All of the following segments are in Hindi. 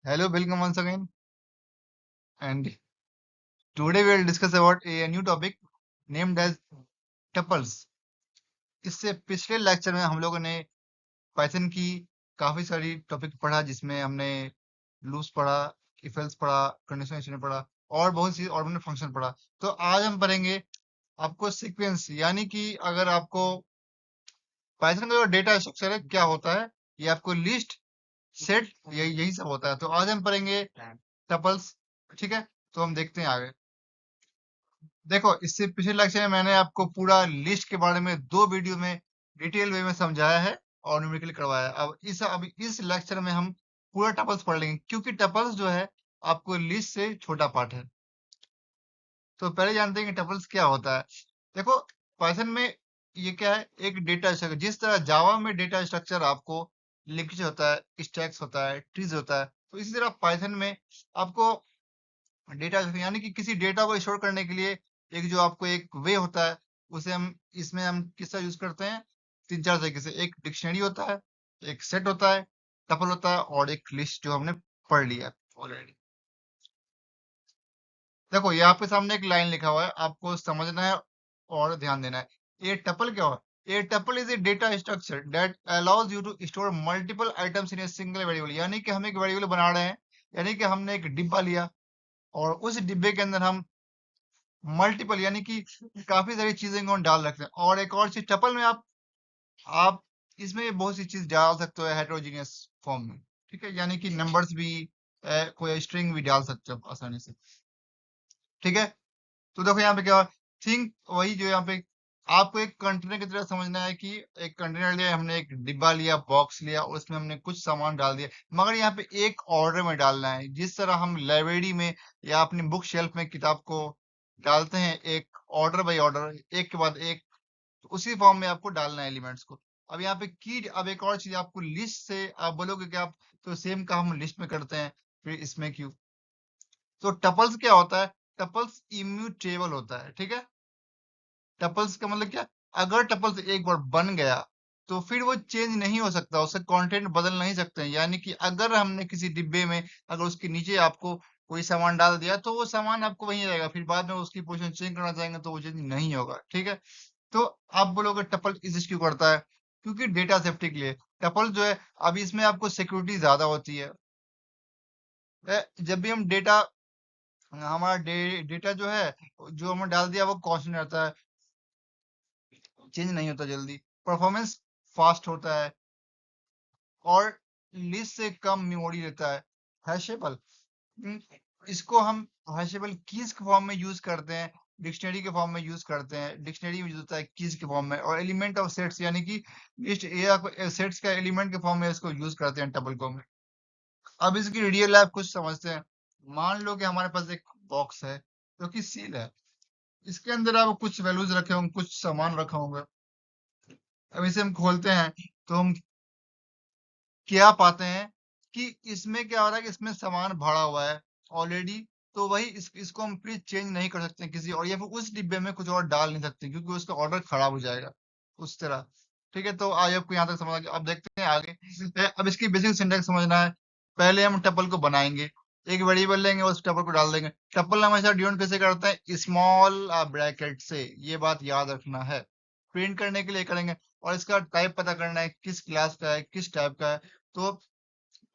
Hello, welcome once again. And today we will discuss about a new topic named as tuples. इससे पिछले लेक्चर में हम लोगों ने पाइथन की काफी सारी टॉपिक पढ़ा जिसमें हमने लूप्स पढ़ा, इफ एल्स पढ़ा, कंडीशनल स्टेटमेंट पढ़ा और बहुत सी और हमने फंक्शन पढ़ा। तो आज हम पढ़ेंगे आपको सीक्वेंस, यानी कि अगर आपको पाइथन का जो डेटा स्ट्रक्चर है क्या होता है, ये आपको लिस्ट सेट यही सब होता है। तो आज हम पढ़ेंगे टपल्स। ठीक है, तो हम देखते हैं आगे। देखो, इससे पिछले लेक्चर में मैंने आपको पूरा लिस्ट के बारे में 2 वीडियो में डिटेल वे में समझाया है और न्यूमेरिकली करवाया है। अब इस लेक्चर में हम पूरा टपल्स पढ़ लेंगे, क्योंकि टपल्स जो है आपको लिस्ट से छोटा पार्ट है। तो पहले जानते हैं कि टपल्स क्या होता है। देखो, पाइथन में ये क्या है, एक डेटा स्ट्रक्चर। जिस तरह जावा में डेटा स्ट्रक्चर आपको लिंकेज होता है, स्टैक्स होता है, ट्रीज होता है, तो इसी तरह पाइथन में आपको डेटा, यानी कि किसी डेटा को स्टोर करने के लिए एक जो आपको एक वे होता है, उसे हम किस तरह यूज करते हैं, 3-4 तरीके से। एक डिक्शनरी होता है, एक सेट होता है, टपल होता है और एक लिस्ट जो हमने पढ़ लिया ऑलरेडी। देखो, यहाँ पे सामने एक लाइन लिखा हुआ है, आपको समझना है और ध्यान देना है। ये टपल क्या हुआ? A tuple is a data structure that allows you to store multiple items in a single variable. यानी कि हम एक वेरिएबल बना रहे हैं, यानी कि हमने एक डिब्बा लिया और उस डिब्बे के अंदर हम मल्टीपल, यानी कि काफी सारी चीजें को हम डाल रखते हैं। और एक और चीज, टपल में आप इसमें बहुत सी चीज डाल सकते हो हेटेरोजीनियस फॉर्म में। ठीक है, यानी कि नंबर्स भी, कोई स्ट्रिंग भी डाल सकते हो आप आसानी से। ठीक है, तो देखो यहाँ पे क्या, थिंक वही जो यहाँ पे आपको एक कंटेनर की तरह समझना है कि एक कंटेनर लिया, हमने एक डिब्बा लिया, बॉक्स लिया, उसमें हमने कुछ सामान डाल दिया, मगर यहाँ पे एक ऑर्डर में डालना है। जिस तरह हम लाइब्रेरी में या अपनी बुक शेल्फ में किताब को डालते हैं, एक ऑर्डर बाय ऑर्डर, एक के बाद एक, तो उसी फॉर्म में आपको डालना है एलिमेंट्स को। अब यहाँ पे की, अब एक और चीज आपको लिस्ट से आप बोलोगे कि आप तो सेम का हम लिस्ट में करते हैं, फिर इसमें क्यों? तो टपल्स क्या होता है? टपल्स इम्यूटेबल होता है। ठीक है, टपल्स का मतलब क्या? अगर टपल्स एक बार बन गया तो फिर वो चेंज नहीं हो सकता, उसका कंटेंट बदल नहीं सकते हैं। यानी कि अगर हमने किसी डिब्बे में, अगर उसके नीचे आपको कोई सामान डाल दिया तो वो सामान आपको वहीं रहेगा, फिर बाद में उसकी पोजीशन चेंज करना चाहेंगे तो वो चेंज नहीं होगा। ठीक है, तो आप बोलोगे टपल एग्जिस्ट क्यों करता है? क्योंकि डेटा सेफ्टी के लिए। टपल जो है, अब इसमें आपको सिक्योरिटी ज्यादा होती है। जब भी हम डेटा, हमारा डेटा जो है, जो हमने डाल दिया वो कांस्टेंट रहता है, चेंज नहीं होता जल्दी। परफॉर्मेंस फास्ट होता है और लिस्ट से कम मेमोरी लेता है। हैशेबल, इसको हम हैशेबल कीज के फॉर्म में यूज करते हैं, डिक्शनरी के फॉर्म में यूज करते हैं। डिक्शनरी में यूज होता है कीज के फॉर्म में, और एलिमेंट ऑफ सेट्स, यानी कि लिस्ट या सेट्स का एलिमेंट के फॉर्म में इसको यूज करते हैं टपल को में। अब इसकी रियल लाइफ कुछ समझते हैं। मान लो कि हमारे पास एक बॉक्स है जो कि सील है, इसके अंदर आप कुछ वैल्यूज रखे होंगे, कुछ सामान रखा होगा। अब इसे हम खोलते हैं तो हम क्या पाते हैं कि इसमें क्या हो रहा है कि इसमें सामान भरा हुआ है ऑलरेडी। तो वही इसको हम प्लीज चेंज नहीं कर सकते हैं किसी और, या फिर उस डिब्बे में कुछ और डाल नहीं सकते क्योंकि उसका ऑर्डर खराब हो जाएगा उस तरह। ठीक है, तो आज आपको यहाँ तक समझ आ गया। अब देखते हैं आगे। अब इसकी बेसिक सिंटैक्स समझना है। पहले हम टपल को बनाएंगे, एक वेरिएबल लेंगे, उस टपल को डाल देंगे। टपल हमेशा डिनोट कैसे करते हैं? स्मॉल ब्रैकेट से, ये बात याद रखना है। प्रिंट करने के लिए करेंगे, और इसका टाइप पता करना है किस क्लास का है, किस टाइप का है। तो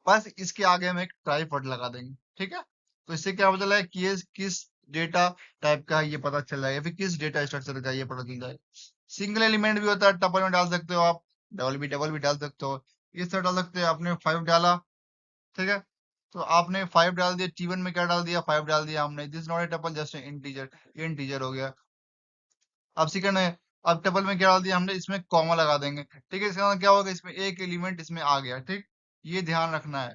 बस इसके आगे हम एक ट्राई वर्ड लगा देंगे। ठीक है, तो इससे क्या पता चला है कि ये किस डेटा टाइप का है, ये पता चल जाएगा, फिर किस डेटा स्ट्रक्चर का है, ये पता चल जाएगा। सिंगल एलिमेंट भी होता है, टपल में डाल सकते हो आप, डबल भी डाल सकते हो। इस तरह डाल सकते हो, आपने 5 डाला, ठीक है, तो आपने 5 डाल दिया, T1 में क्या डाल दिया? 5 डाल दिया हमने। This not a tuple, just integer, ये इंटीजर हो गया। अब सेकंड है, अब टपल में क्या डाल दिया हमने? इसमें कॉमा लगा देंगे। ठीक है, इसका मतलब क्या होगा? इसमें एक एलिमेंट इसमें आ गया। ठीक, ये ध्यान रखना है।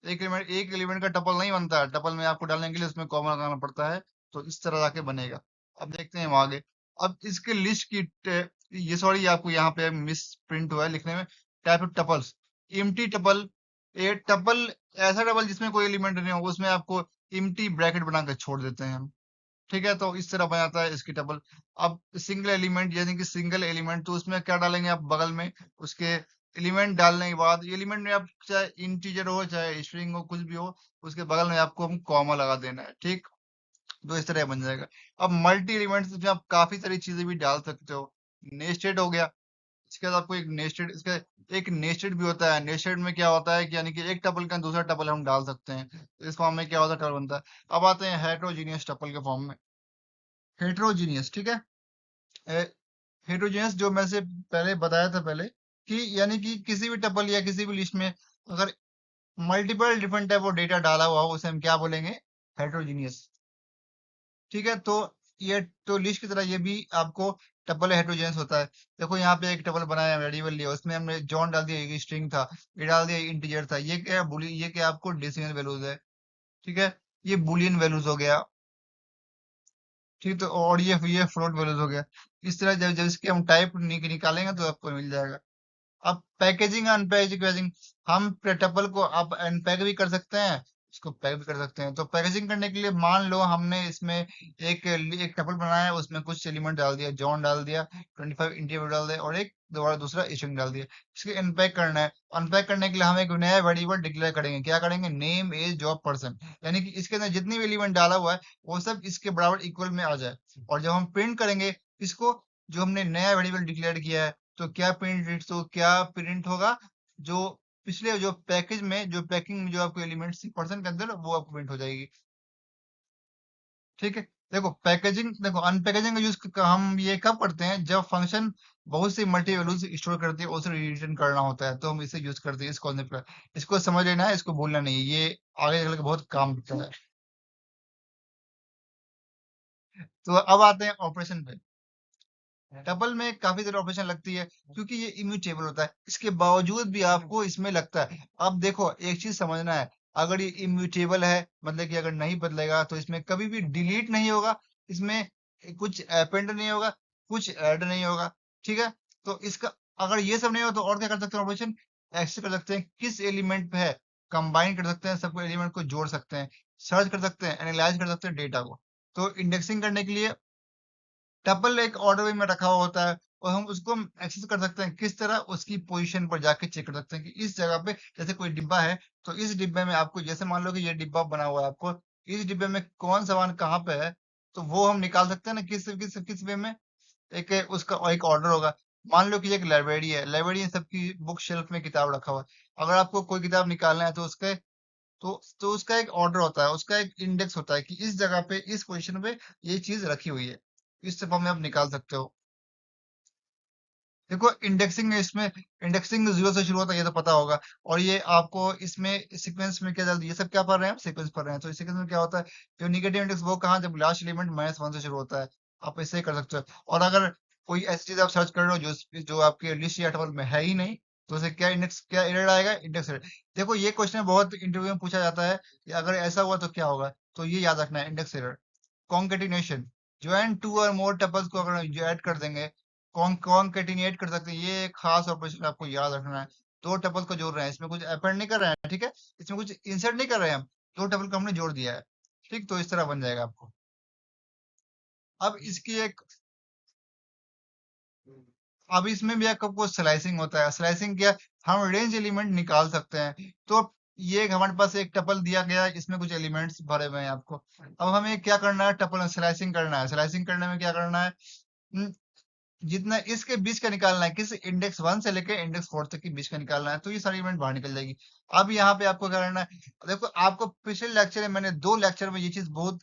एक एलिमेंट का टपल नहीं बनता है, टपल में आपको डालने के लिए उसमें कॉमा लगाना पड़ता है। तो इस तरह जाके बनेगा। अब देखते हैं हम आगे। अब इसके लिस्ट की ये सॉरी, आपको यहाँ पे मिस प्रिंट हुआ है लिखने में। Type of tuples, empty tuple. ये टपल ऐसा टपल जिसमें कोई एलिमेंट नहीं हो, उसमें आपको एम्प्टी ब्रैकेट बना के छोड़ देते हैं हम। ठीक है, तो इस तरह बन जाता है इसकी टपल। अब सिंगल एलिमेंट, यानी कि सिंगल एलिमेंट, तो उसमें क्या डालेंगे आप? बगल में उसके एलिमेंट डालने के बाद एलिमेंट में आप चाहे इंटीजर हो चाहे स्ट्रिंग हो कुछ भी हो, उसके बगल में आपको हम कॉमा लगा देना है, ठीक। तो इस तरह बन जाएगा। अब मल्टी एलिमेंट्स में आप काफी सारी चीजें भी डाल सकते हो। नेस्टेड हो गया। इसके बाद आपको एक नेस्टेड इसका एक नेस्टेड भी होता है। नेस्टेड में क्या होता है कि यानी कि एक टपल का दूसरा टपल हम डाल सकते हैं, तो इस फॉर्म में क्या होता है, टपल बनता है। अब आते हैं हेट्रोजीनियस टपल के फॉर्म में। हेट्रोजीनियस, ठीक है। हेट्रोजीनियस जो मैं से पहले बताया था पहले, कि यानी कि किसी भी टपल या किसी भी लिस्ट में अगर multiple different type of data डाला हुआ हो, उसे हम क्या बोलेंगे, हेट्रोजीनियस, ठीक है। तो ये तो लिस्ट की तरह ये भी आपको टपल हेट्रोजेनस होता है। देखो यहाँ पे एक टपल बनाया वेरिएबल लिया, उसमें हमने जॉन डाल दिया, एक स्ट्रिंग था, ये डाल दिया इंटीजर था, ये क्या बुली ये क्या आपको डेसिमल वैल्यूज है, ठीक है। ये बुलियन वैल्यूज हो गया, ठीक। तो और ये फ्लोट वैल्यूज हो गया। इस तरह जब जब इसके हम टाइप निकालेंगे तो आपको मिल जाएगा। अब पैकेजिंग अनपैकेजिंग, हम टपल को आप अनपैक भी कर सकते हैं, उसको पैक भी कर सकते हैं। तो पैकेजिंग करने के लिए मान लो हमने इसमें एक टपल बनाया है, उसमें कुछ एलिमेंट डाल दिया, जॉन डाल दिया, 25 इंटीजर डाल दिया और एक दोबारा दूसरा स्ट्रिंग डाल दिया। इसके अनपैक करना है। अनपैक करने के लिए हम एक नया वेरिएबल डिक्लेयर करेंगे। क्या करेंगे, नेम एज जॉब पर्सन, यानी कि इसके अंदर जितनी भी एलिमेंट डाला हुआ है वो सब इसके बराबर इक्वल में आ जाए। और जब हम प्रिंट करेंगे इसको, जो हमने नया वेरिएबल डिक्लेयर किया है, तो क्या प्रिंट होगा, जो पिछले जो पैकेज में जो पैकिंग में जो आपको एलिमेंट्स थी पर्सन के अंदर, वो आपको प्रिंट हो जाएगी, ठीक है। देखो पैकेजिंग, देखो अनपैकेजिंग का यूज हम ये कब करते हैं, जब फंक्शन बहुत सी मल्टी वैल्यूज स्टोर करती है, उसे रिटर्न करना होता है, तो हम इसे यूज करते हैं इस कॉन्सेप्ट का। इसको समझ लेना है, इसको भूलना नहीं है, ये आगे चल के बहुत काम करता है। तो अब आते हैं ऑपरेशन पे। डबल में काफी सारी ऑपरेशन लगती है, क्योंकि ये इम्यूटेबल होता है, इसके बावजूद भी आपको इसमें लगता है। अब देखो एक चीज समझना है, अगर ये इम्यूटेबल है मतलब कि अगर नहीं बदलेगा तो इसमें कभी भी डिलीट नहीं होगा, इसमें कुछ अपेंड नहीं होगा, कुछ ऐड नहीं होगा, ठीक है। तो इसका अगर ये सब नहीं हो तो और क्या कर सकते हैं ऑपरेशन, ऐसे कर सकते हैं, किस एलिमेंट पे है कंबाइन कर सकते हैं, सबको एलिमेंट को जोड़ सकते हैं, सर्च कर सकते हैं, एनालाइज कर सकते हैं डेटा को। तो इंडेक्सिंग करने के लिए टपल एक ऑर्डर वे में रखा हुआ होता है, और हम उसको एक्सेस कर सकते हैं किस तरह, उसकी पोजीशन पर जाके चेक कर सकते हैं कि इस जगह पे जैसे कोई डिब्बा है, तो इस डिब्बे में आपको, जैसे मान लो कि ये डिब्बा बना हुआ है, आपको इस डिब्बे में कौन सामान कहाँ पे है, तो वो हम निकाल सकते हैं ना, किस किस किस वे में। एक उसका एक ऑर्डर होगा। मान लो कि ये एक लाइब्रेरी है, लाइब्रेरी में सबकी बुक शेल्फ में किताब रखा हुआ है, अगर आपको कोई किताब निकालना है तो उसके तो उसका एक ऑर्डर होता है, उसका एक इंडेक्स होता है कि इस जगह पे इस पोजीशन पे ये चीज रखी हुई है। इस फॉर्म में आप निकाल सकते हो। देखो इंडेक्सिंग में, इसमें इंडेक्सिंग जीरो से शुरू होता है, ये तो पता होगा। और ये आपको इसमें सीक्वेंस में क्या जल्दी, ये सब क्या पढ़ रहे हैं, सीक्वेंस पढ़ रहे हैं, तो इस सीक्वेंस में क्या होता है, जो निगेटिव इंडेक्स वो कहाँ, जब लास्ट एलिमेंट -1 से शुरू होता है। आप ऐसे ही कर सकते हो। और अगर कोई ऐसी चीज आप सर्च कर रहे हो जो जो आपके लिस्ट या टेबल में है ही नहीं, तो उसे क्या इंडेक्स, क्या एरर आएगा, इंडेक्स एरर। देखो ये क्वेश्चन बहुत इंटरव्यू में पूछा जाता है कि अगर ऐसा हुआ तो क्या होगा, तो ये याद रखना है, index error. Concatenation, join two और मोर टपल्स को अगर ऐड कर देंगे, कॉन्केटिनेट कर सकते हैं, ये एक खास ऑपरेशन आपको याद रखना है। दो टपल को जोड़ रहे हैं, इसमें कुछ अपेंड नहीं कर रहे हैं, ठीक है, इसमें कुछ इंसर्ट नहीं कर रहे हैं हम, दो टपल को हमने जोड़ दिया है, ठीक। तो इस तरह बन जाएगा आपको। अब इसकी एक अब इसमें भी आपको स्लाइसिंग होता है। स्लाइसिंग क्या, हम रेंज एलिमेंट निकाल सकते हैं। तो ये एक हमारे पास एक टपल दिया गया है, इसमें कुछ एलिमेंट्स भरे हुए हैं आपको। अब हमें क्या करना है, टपल स्लाइसिंग करना है। स्लाइसिंग करने में क्या करना है, हम्म, जितना इसके बीच का निकालना है, किस इंडेक्स 1 से लेकर इंडेक्स 4 तक के बीच का निकालना है, तो ये सारी इवेंट बाहर निकल जाएगी। अब यहाँ पे आपको क्या करना है, देखो आपको पिछले लेक्चर में मैंने 2 लेक्चर में ये चीज बहुत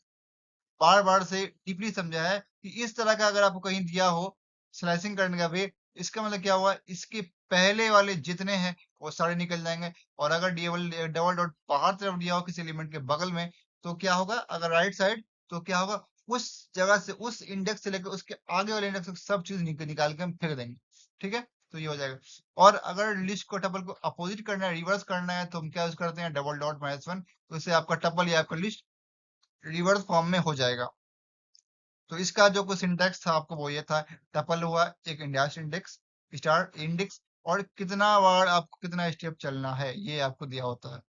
बार बार से डीपली समझा है कि इस तरह का अगर आपको कहीं दिया हो स्लाइसिंग करने का वे, इसका मतलब क्या हुआ, इसके पहले वाले जितने हैं वो सारे निकल जाएंगे। और अगर डबल डबल डॉट बाहर तरफ दिया हो किसी एलिमेंट के बगल में, तो क्या होगा, अगर राइट साइड, तो क्या होगा, उस जगह से, उस इंडेक्स से लेकर उसके आगे वाले इंडेक्स तक सब चीज निकाल के हम फेंक देंगे, ठीक है। तो ये हो जाएगा। और अगर लिस्ट को टपल को अपोजिट करना है, रिवर्स करना है, तो हम क्या यूज करते हैं, डबल डॉट -1, तो इससे आपका टपल या आपका लिस्ट रिवर्स फॉर्म में हो जाएगा। तो इसका जो कुछ सिंटेक्स था आपको वो ये था, टपल हुआ एक इंडेक्स इंडेक्स, स्टार इंडेक्स, और कितना बार आपको कितना स्टेप चलना है ये आपको दिया होता है।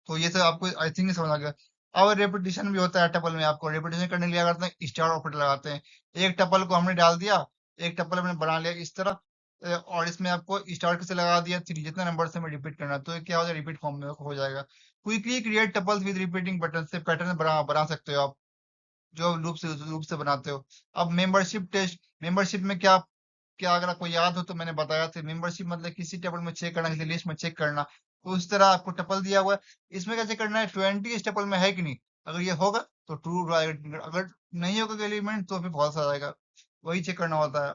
तो ये सब आपको आई थिंक समझ आ गया। अब रेपिटेशन भी होता है टपल में, आपको रेपिटेशन करने के लिए क्या करते हैं, स्टार ऑपरेटर लगाते हैं। एक टपल को हमने डाल दिया, एक टपल हमने बना लिया इस तरह, और इसमें आपको स्टार कैसे लगा दिया, 3 जितना नंबर से हमें रिपीट करना है, तो ये क्या हो जाएगा, रिपीट फॉर्म में हो जाएगा। Quickly create tuples with repeating button से पैटर्न बना बना सकते हो आप, जो लूप से बनाते हो। अब मेंबरशिप टेस्ट, मेंबरशिप में क्या क्या अगर आपको याद हो तो मैंने बताया था, मेंबरशिप मतलब किसी टेबल में चेक करना, किसी लिस्ट में चेक करना। तो उस तरह आपको टपल दिया हुआ है, इसमें कैसे करना है, 20 इस टपल में है कि नहीं, अगर ये होगा तो ट्रू आएगा, अगर नहीं होगा एलिमेंट तो फिर फॉल्स आ जाएगा, वही चेक करना होता है।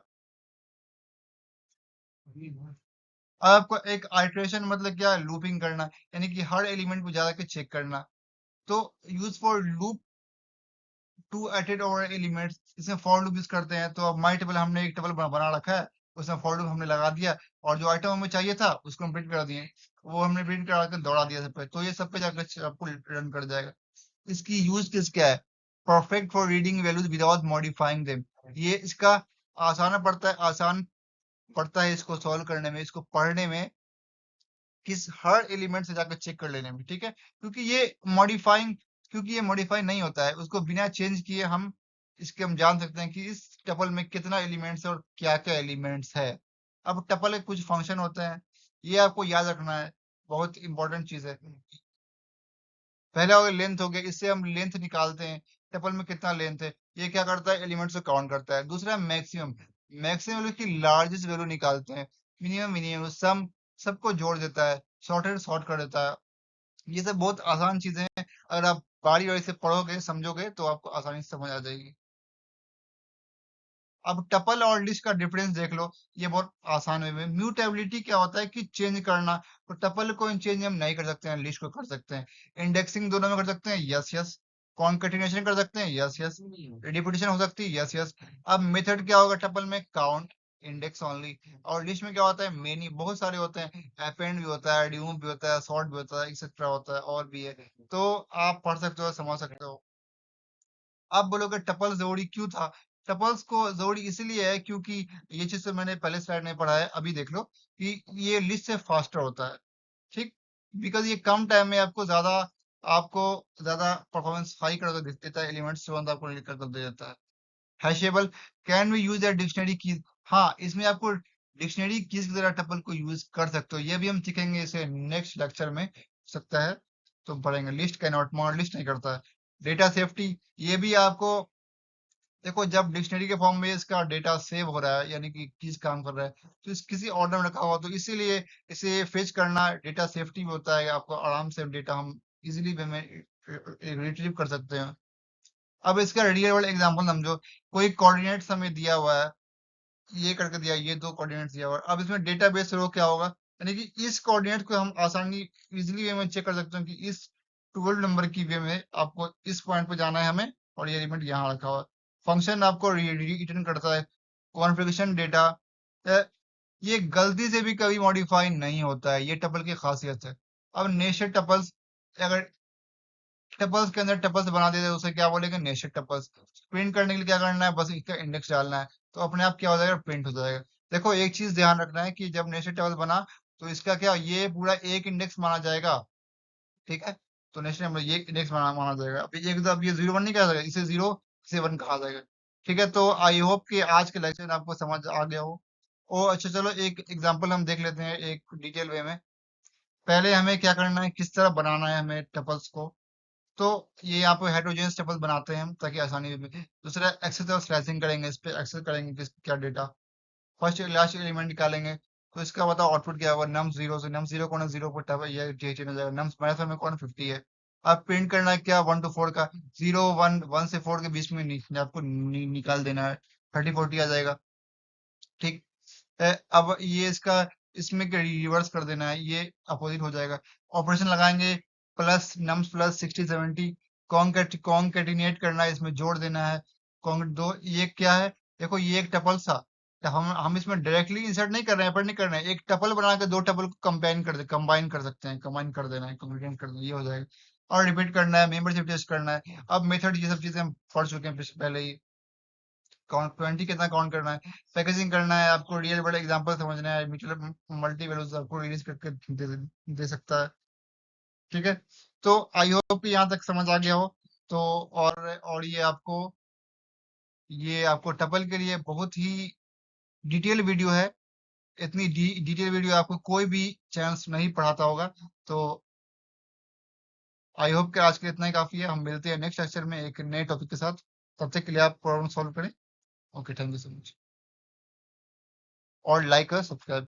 अब आपको एक आइटरेशन मतलब क्या, लूपिंग करना, यानी कि हर एलिमेंट को जाकर चेक करना। तो यूज फॉर लूप टू एटेड और एलिमेंट्स, इसमें फॉर लूप यूज करते हैं। तो अब माई टेबल हमने एक टेबल बना रखा है, उसमें फॉर लूप हमने लगा दिया, और जो आइटम हमें चाहिए था उसको हम प्रिंट कर दिए, वो हमने प्रिंट करा के दौड़ा दिया सब पे, तो ये सब पे जाकर आपको रन कर जाएगा। इसकी यूज केस क्या है, perfect for reading values without modifying them. ये इसका आसान पड़ता है इसको सॉल्व करने में, इसको पढ़ने में, किस हर एलिमेंट से जाकर चेक कर लेने में, ठीक है। क्योंकि ये मॉडिफाई नहीं होता है, उसको बिना चेंज किए हम जान सकते हैं कि इस टपल में कितना एलिमेंट्स है और क्या क्या एलिमेंट्स है। अब टपल के कुछ फंक्शन होते हैं, ये आपको याद रखना है, बहुत इंपॉर्टेंट चीज है। पहला हो गया लेंथ, हो गया, इससे हम लेंथ निकालते हैं, टपल में कितना लेंथ है, ये क्या करता है, एलिमेंट्स को काउंट करता है। दूसरा मैक्सिमम, मैक्सिमम वैल्यू की लार्जेस्ट वैल्यू निकालते हैं। मिनिमम, सम सबको जोड़ देता है, सॉर्टेड सॉर्ट कर देता है। ये सब बहुत आसान चीजें हैं, अगर आप बारी बारी से पढ़ोगे समझोगे तो आपको आसानी से समझ आ जाएगी। अब टपल और लिस्ट का डिफरेंस देख लो, ये बहुत आसान वे में। म्यूटेबिलिटी क्या होता है कि चेंज करना, तो टपल को चेंज हम नहीं कर सकते हैं, लिस्ट को कर सकते हैं। इंडेक्सिंग दोनों में कर सकते हैं, यस यस। कॉन्केटिनेशन कर सकते हैं, यस यस। रिपीटिशन हो सकती है, यस यस। अब मेथड क्या होगा टपल में, काउंट, इंडेक्स ओनली। और लिस्ट में क्या होता है, मेनी, बहुत सारे होते हैं, अपेंड भी होता है, रिमूव भी होता है, सॉर्ट भी होता है, एक्सेट्रा होता है, और भी है। तो आप पढ़ सकते हो, समझ सकते हो। आप बोलोगे टपल जोड़ी क्यों था, टपल्स को जोड़ी इसलिए है क्योंकि ये चीज तो मैंने पहले स्लाइड में पढ़ा है, अभी देख लो कि ये लिस्ट से फास्टर होता है, ठीक। बिकॉज ये कम टाइम में आपको ज्यादा परफॉर्मेंस हाई कर देता है, एलिमेंट्स तुरंत आपको निकल कर दे देता है। Hashable, can we use that dictionary keys, हाँ इसमें आपको डिक्शनरी कीज की तरह टपल को यूज कर सकते हो, ये भी हम सीखेंगे इसे नेक्स्ट लेक्चर में, हो सकता है तो पढ़ेंगे। List can not, mod list नहीं करता है। डेटा सेफ्टी, ये भी आपको देखो, जब डिक्शनरी के फॉर्म में इसका डेटा सेव हो रहा है, यानी कि कीज काम कर रहा है, तो इस किसी ऑर्डर में रखा हुआ, तो इसीलिए इसे फेच करना डेटा सेफ्टी भी होता है, आपको आराम से डेटा हम इजीली वे में रिट्रीव कर सकते हैं। अब इसका रियल वर्ल्ड एग्जांपल समझो, कोई कोऑर्डिनेट्स हमें दिया हुआ है, ये करके दिया, ये दो कोऑर्डिनेट्स दिया हुआ है। अब इसमें डेटाबेस रो क्या होगा, यानी कि इस कोऑर्डिनेट को हम आसानी इजीली वे में चेक कर सकते हैं कि इस 12 नंबर की वे में आपको इस पॉइंट पे जाना है हमें, और ये एलिमेंट यहाँ रखा हुआ है। फंक्शन आपको रिटर्न करता है, कॉन्फ़िगरेशन डेटा, ये गलती से भी कभी मॉडिफाई नहीं होता है, ये टपल की खासियत है। अब नेस्टेड टपल्स, अगर टपल्स के अंदर टपल्स बना देते हैं उसे क्या बोलेंगे, नेस्टेड टपल्स। प्रिंट करने के लिए क्या करना है, बस इसका इंडेक्स डालना है, तो अपने आप क्या हो जाएगा, प्रिंट हो जाएगा। देखो एक चीज ध्यान रखना है कि जब नेस्टेड टपल बना, तो इसका क्या, ये पूरा एक इंडेक्स माना जाएगा, ठीक है। तो नेक्स्ट टाइम ये इंडेक्स माना जाएगा। अब ये 0 1 नहीं कहा जाएगा, इसे 0 से 1 कहा जाएगा, ठीक है। तो आई होप कि आज के लेक्चर आपको समझ आ गया हो। ओ अच्छा, चलो एक एग्जांपल हम देख लेते हैं एक डिटेल वे में। पहले हमें क्या करना है, किस तरह बनाना है हमें टपल्स को। तो ये यहाँ पे हेटेरोजेनियस टपल बनाते हैं हम, ताकि आसानी में। दूसरा एक्सेस और स्लैशिंग करेंगे, इस पे एक्सेस करेंगे किस क्या डेटा, फर्स्ट लास्ट एलिमेंट निकालेंगे। तो इसका बताओ आउटपुट क्या होगा, नम जीरो से, नम जीरो कौन है, जीरो पर टप ये चेंज हो जाएगा, नम्स माइनस में कौन 50 है। अब प्रिंट करना है क्या, 1 to 4 का, 0 1 1 से 4 के बीच में आपको निकाल देना है, 30 40 आ जाएगा, ठीक। अब ये इसका, इसमें रिवर्स कर देना है, ये अपोजिट हो जाएगा। ऑपरेशन लगाएंगे, प्लस नम्स प्लस 60 70, कॉन्केटिनेट करना है, इसमें जोड़ देना है। कॉन्ग दो, ये क्या है, देखो ये एक टपल सा, तो हम इसमें डायरेक्टली इंसर्ट नहीं कर रहे हैं, पर नहीं करना है, एक टपल बना के दो टपल को कंबाइन कर सकते हैं, कंबाइन कर देना है, कम्युनिकेट कर देना, ये हो जाएगा। और रिपीट करना है, मेंबरशिप टेस्ट करना है। अब मेथड, ये सब चीजें हम पढ़ चुके हैं पहले ही। काउंट 20 कितना काउंट करना है, पैकेजिंग करना है, आपको रियल वर्ल्ड एग्जांपल समझना है, म्यूचुअल मल्टी वैल्यूज आपको रिलीज करके दे सकता है, ठीक है। तो आई होप कि यहाँ तक समझ आ गया हो। तो और ये आपको टपल के लिए बहुत ही डिटेल वीडियो है, इतनी डिटेल वीडियो आपको कोई भी चांस नहीं पढ़ाता होगा। तो आई होप कि आज के लिए इतना ही काफ़ी है। हम मिलते हैं नेक्स्ट लेक्चर में एक नए टॉपिक के साथ। तब तक के लिए आप प्रॉब्लम सॉल्व करें। Okay, thank you so much. और लाइक और सब्सक्राइब